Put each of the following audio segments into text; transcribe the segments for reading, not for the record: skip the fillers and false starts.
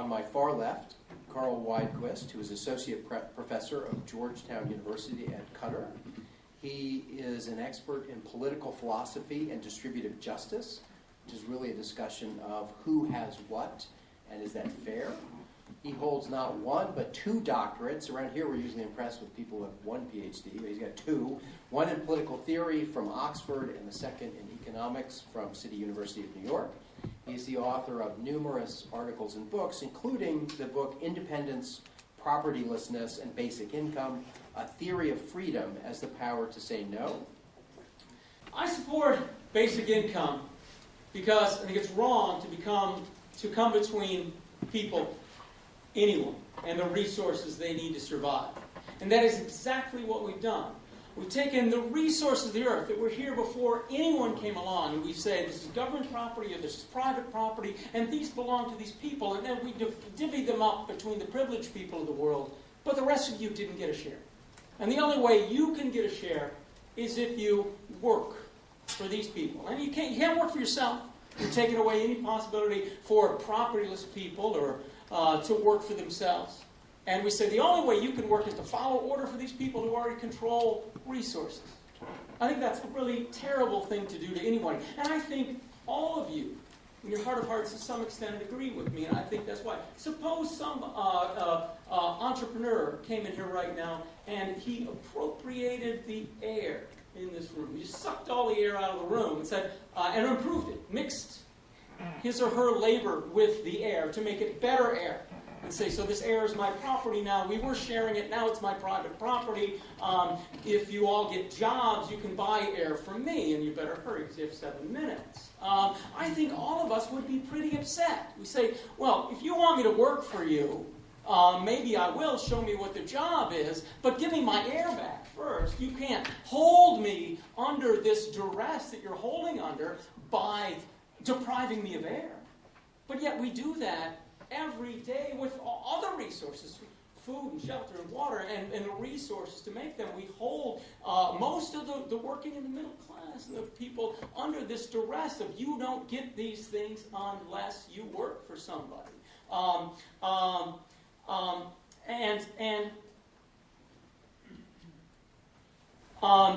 On my far left, Karl Widerquist, who is Associate Professor of Georgetown University at Qatar. He is an expert in political philosophy and distributive justice, which is really a discussion of who has what and is that fair. He holds not one but 2 doctorates. Around here we're usually impressed with people with 1 PhD, but he's got 2. One in political theory from Oxford and the second in economics from City University of New York. He's the author of numerous articles and books, including the book Independence, Propertylessness, and Basic Income, A Theory of Freedom as the Power to Say No. I support basic income because I think it's wrong to come between people, anyone, and the resources they need to survive. And that is exactly what we've done. We've taken the resources of the earth that were here before anyone came along, and we say this is government property or this is private property, and these belong to these people, and then we divvy them up between the privileged people of the world, but the rest of you didn't get a share. And the only way you can get a share is if you work for these people. And you can't work for yourself. You're taking away any possibility for propertyless people or to work for themselves. And we say the only way you can work is to follow order for these people who already control resources. I think that's a really terrible thing to do to anyone. And I think all of you, in your heart of hearts, to some extent, agree with me, and I think that's why. Suppose some entrepreneur came in here right now and he appropriated the air in this room. He just sucked all the air out of the room and said, and improved it, mixed his or her labor with the air to make it better air. And say, so this air is my property now. We were sharing it. Now it's my private property. If you all get jobs, you can buy air from me, and you better hurry because you have 7 minutes. I think all of us would be pretty upset. We say, well, if you want me to work for you, maybe I will. Show me what the job is, but give me my air back first. You can't hold me under this duress that you're holding under by depriving me of air. But yet we do that every day with other resources, food and shelter and water and the resources to make them. We hold most of the working in the middle class and the people under this duress of you don't get these things unless you work for somebody.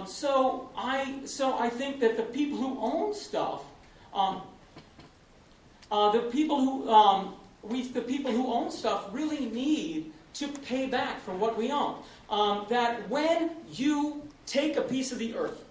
So I think that the people who own stuff, the people who own stuff really need to pay back for what we own. That when you take a piece of the earth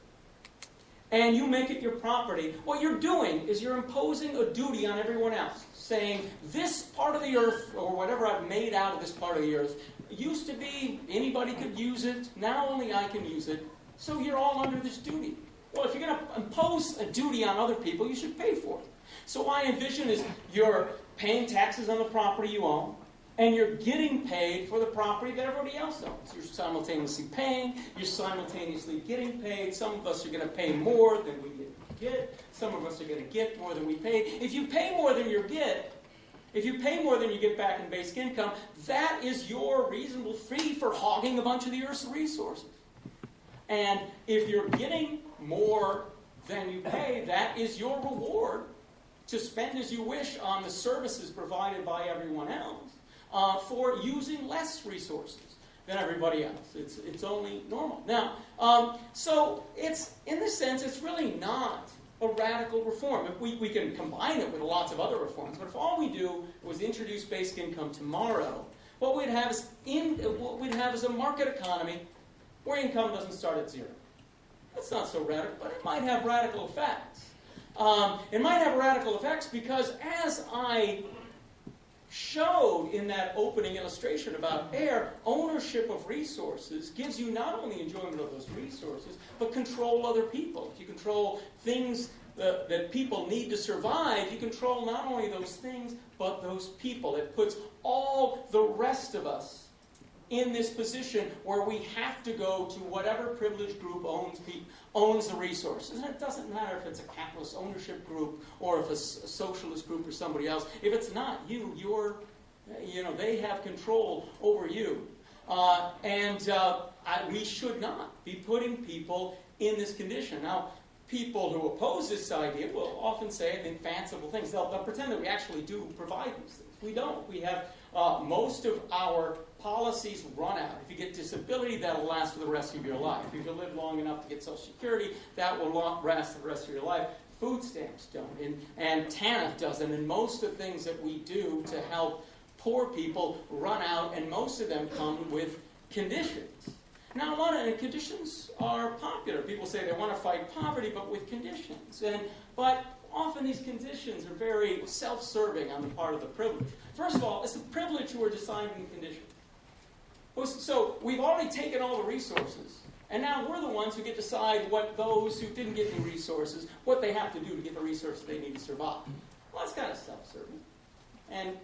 and you make it your property, what you're doing is you're imposing a duty on everyone else, saying this part of the earth, or whatever I've made out of this part of the earth, used to be anybody could use it, now only I can use it, so you're all under this duty. Well, if you're going to impose a duty on other people, you should pay for it. So what I envision is you're paying taxes on the property you own, and you're getting paid for the property that everybody else owns. You're simultaneously paying, you're simultaneously getting paid. Some of us are going to pay more than we get. Some of us are going to get more than we pay. If you pay more than you get back in basic income, that is your reasonable fee for hogging a bunch of the earth's resources. And if you're getting more than you pay, that is your reward to spend as you wish on the services provided by everyone else for using less resources than everybody else. It's only normal. Now, so it's, in this sense, it's really not a radical reform. If we can combine it with lots of other reforms, but if all we do was introduce basic income tomorrow, what we'd have is a market economy where income doesn't start at zero. That's not so radical, but it might have radical effects. It might have radical effects because, as I showed in that opening illustration about air, ownership of resources gives you not only enjoyment of those resources, but control other people. If you control things that people need to survive, you control not only those things, but those people. It puts all the rest of us in this position where we have to go to whatever privileged group owns the resources. And it doesn't matter if it's a capitalist ownership group or if it's a socialist group or somebody else. If it's not you, they have control over you. We should not be putting people in this condition. Now, people who oppose this idea will often say, I think, fanciful things. They'll pretend that we actually do provide these things. We don't. We have most of our policies run out. If you get disability, that'll last for the rest of your life. If you live long enough to get Social Security, that will last the rest of your life. Food stamps don't, and TANF doesn't, and most of the things that we do to help poor people run out, and most of them come with conditions. Now, a lot of conditions are popular. People say they want to fight poverty, but with conditions. But often these conditions are very self-serving on the part of the privileged. First of all, it's the privileged who are deciding the condition. So we've already taken all the resources, and now we're the ones who get to decide what those who didn't get any resources, what they have to do to get the resources they need to survive. Well, that's kind of self-serving. And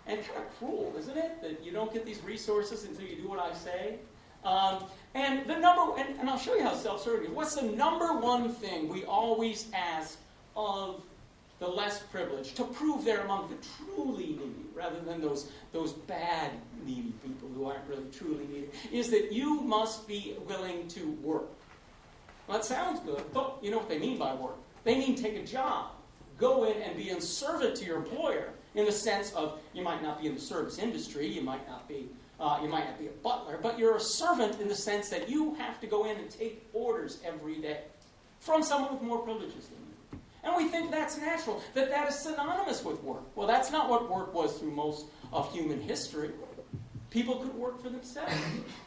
kind of cruel, isn't it? That you don't get these resources until you do what I say. And I'll show you how self-serving it is. What's the number one thing we always ask of the less privileged to prove they're among the truly needy, rather than those bad needy people who aren't really truly needy, is that you must be willing to work. Well, that sounds good, but you know what they mean by work. They mean take a job. Go in and be a servant to your employer, in the sense of you might not be in the service industry, you might not be a butler, but you're a servant in the sense that you have to go in and take orders every day from someone with more privileges than you. And we think that's natural, that is synonymous with work. Well, that's not what work was through most of human history. People could work for themselves.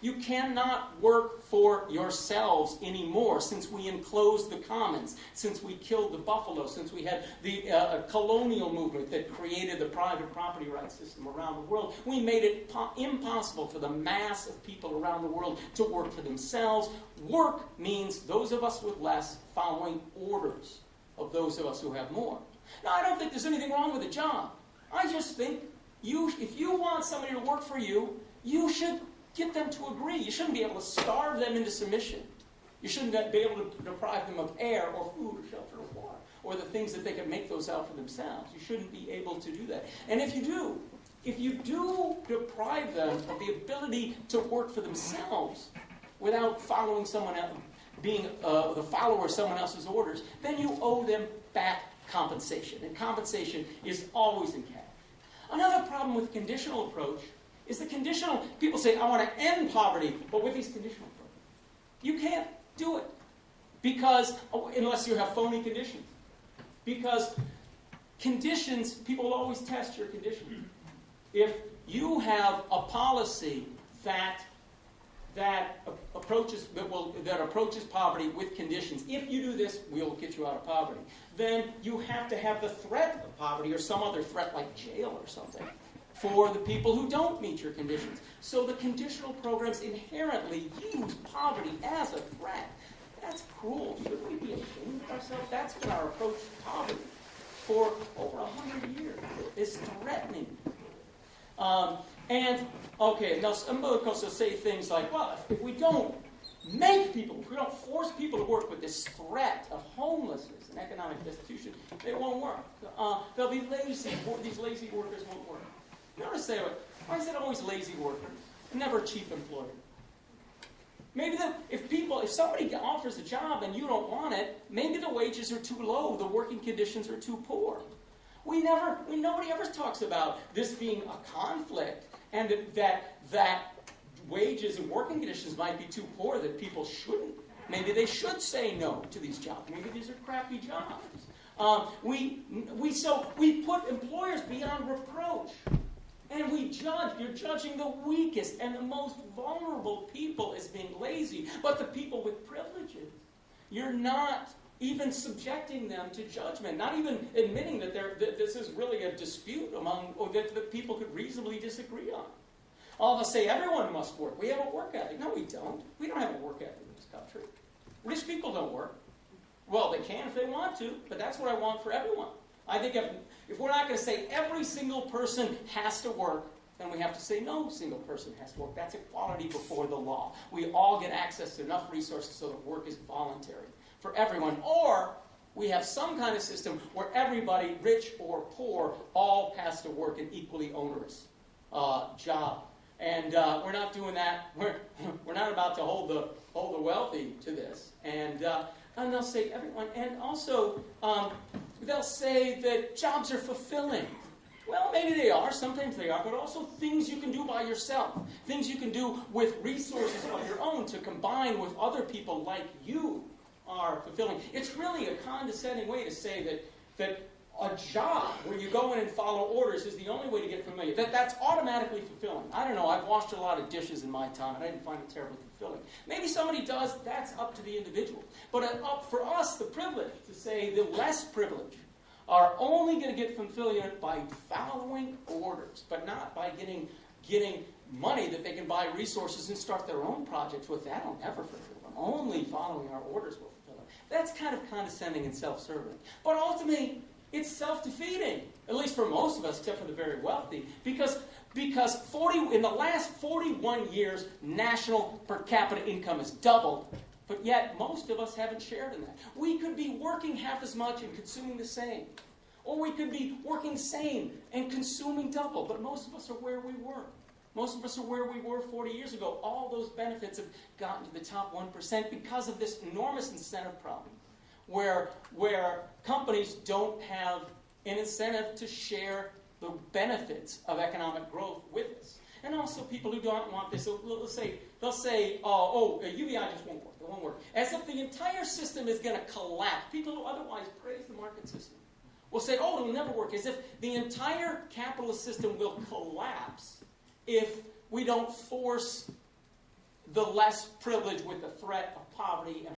You cannot work for yourselves anymore since we enclosed the commons, since we killed the buffalo, since we had the colonial movement that created the private property rights system around the world. We made it impossible for the mass of people around the world to work for themselves. Work means those of us with less following orders of those of us who have more. Now, I don't think there's anything wrong with a job. I just think if you want somebody to work for you, you should get them to agree. You shouldn't be able to starve them into submission. You shouldn't be able to deprive them of air or food or shelter or water, or the things that they can make those out for themselves. You shouldn't be able to do that. And if you do deprive them of the ability to work for themselves without following someone else, being the follower of someone else's orders, then you owe them back compensation. And compensation is always in cash. Another problem with the conditional approach is people say, I want to end poverty, but with these conditional approaches. You can't do it unless you have phony conditions. Because conditions, people will always test your conditions. If you have a policy that approaches poverty with conditions. If you do this, we'll get you out of poverty. Then you have to have the threat of poverty or some other threat like jail or something for the people who don't meet your conditions. So the conditional programs inherently use poverty as a threat. That's cruel. Shouldn't we be ashamed of ourselves? That's been our approach to poverty for over 100 years. It's threatening. Now some folks will say things like, well, if we don't force people to work with this threat of homelessness and economic destitution, it won't work. They'll be lazy. These lazy workers won't work. Notice why is it always lazy workers? Never cheap employers. Maybe if somebody offers a job and you don't want it, maybe the wages are too low, the working conditions are too poor. Nobody ever talks about this being a conflict and that wages and working conditions might be too poor, that people shouldn't. Maybe they should say no to these jobs. Maybe these are crappy jobs. We put employers beyond reproach. And we judge. You're judging the weakest and the most vulnerable people as being lazy. But the people with privileges, you're not even subjecting them to judgment, not even admitting that this is really a dispute that people could reasonably disagree on. They'll say everyone must work. We have a work ethic. No, we don't. We don't have a work ethic in this country. Rich people don't work. Well, they can if they want to, but that's what I want for everyone. I think if we're not going to say every single person has to work, then we have to say no single person has to work. That's equality before the law. We all get access to enough resources so that work is voluntary for everyone. Or we have some kind of system where everybody, rich or poor, all has to work an equally onerous job. And we're not doing that. We're not about to hold the wealthy to this. And And they'll say everyone. And also, they'll say that jobs are fulfilling. Well, maybe they are. Sometimes they are. But also things you can do by yourself. Things you can do with resources of your own to combine with other people like you are fulfilling. It's really a condescending way to say that a job where you go in and follow orders is the only way to get familiar. That's automatically fulfilling. I don't know. I've washed a lot of dishes in my time, and I didn't find it terribly fulfilling. Maybe somebody does. That's up to the individual. But up for us, the privilege, to say the less privileged are only going to get fulfillment by following orders, but not by getting money that they can buy resources and start their own projects with. That'll never fulfill them. Only following our orders will fulfill them. That's kind of condescending and self-serving. But ultimately, it's self-defeating, at least for most of us, except for the very wealthy, because in the last 41 years, national per capita income has doubled, but yet most of us haven't shared in that. We could be working half as much and consuming the same, or we could be working the same and consuming double, but most of us are where we were. Most of us are where we were 40 years ago. All those benefits have gotten to the top 1% because of this enormous incentive problem, where companies don't have an incentive to share the benefits of economic growth with us. And also people who don't want this, they'll say, UBI just won't work. It won't work. As if the entire system is going to collapse. People who otherwise praise the market system will say, it'll never work. As if the entire capitalist system will collapse if we don't force the less privileged with the threat of poverty and